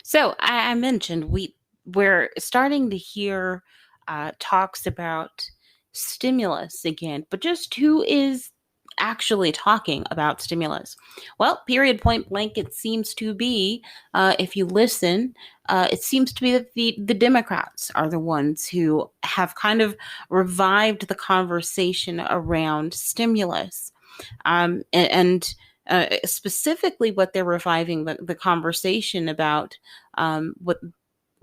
So I mentioned we're starting to hear talks about stimulus again, but just who is actually talking about stimulus? Well, period, point blank, it seems to be, if you listen, it seems to be that the Democrats are the ones who have kind of revived the conversation around stimulus. Specifically what they're reviving the conversation about,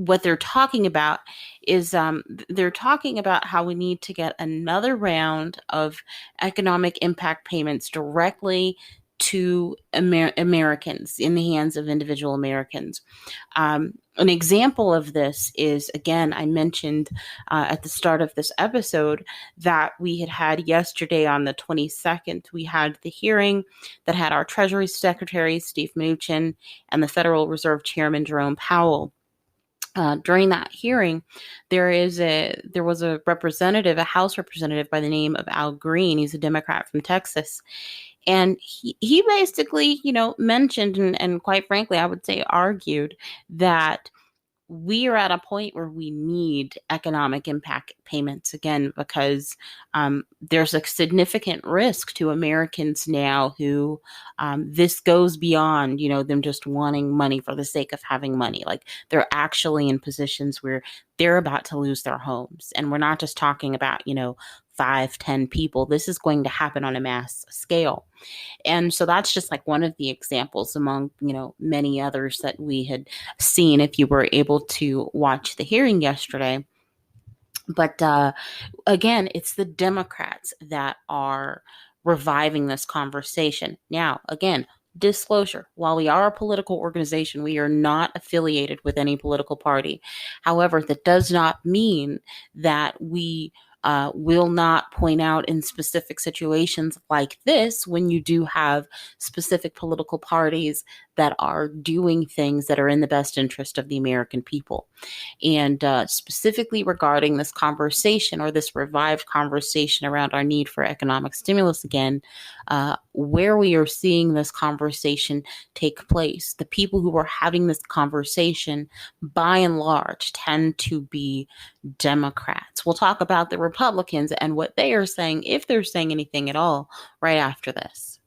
what they're talking about is, they're talking about how we need to get another round of economic impact payments directly to Americans, in the hands of individual Americans. An example of this is, again, I mentioned at the start of this episode that we had yesterday on the 22nd. We had the hearing that had our Treasury Secretary, Steve Mnuchin, and the Federal Reserve Chairman, Jerome Powell. During that hearing, there was a representative, a House representative by the name of Al Green. He's a Democrat from Texas, and he basically, mentioned and quite frankly, I would say argued that we are at a point where we need economic impact payments again, because there's a significant risk to Americans now who, this goes beyond, them just wanting money for the sake of having money. Like, they're actually in positions where they're about to lose their homes. And we're not just talking about, 5, 10 people. This is going to happen on a mass scale. And so that's just like one of the examples among, many others that we had seen if you were able to watch the hearing yesterday. But again, it's the Democrats that are reviving this conversation. Now, again, disclosure, while we are a political organization, we are not affiliated with any political party. However, that does not mean that we will not point out in specific situations like this, when you do have specific political parties that are doing things that are in the best interest of the American people. And specifically regarding this conversation, or this revived conversation around our need for economic stimulus again, where we are seeing this conversation take place, the people who are having this conversation by and large tend to be Democrats. We'll talk about the Republicans and what they are saying, if they're saying anything at all, right after this.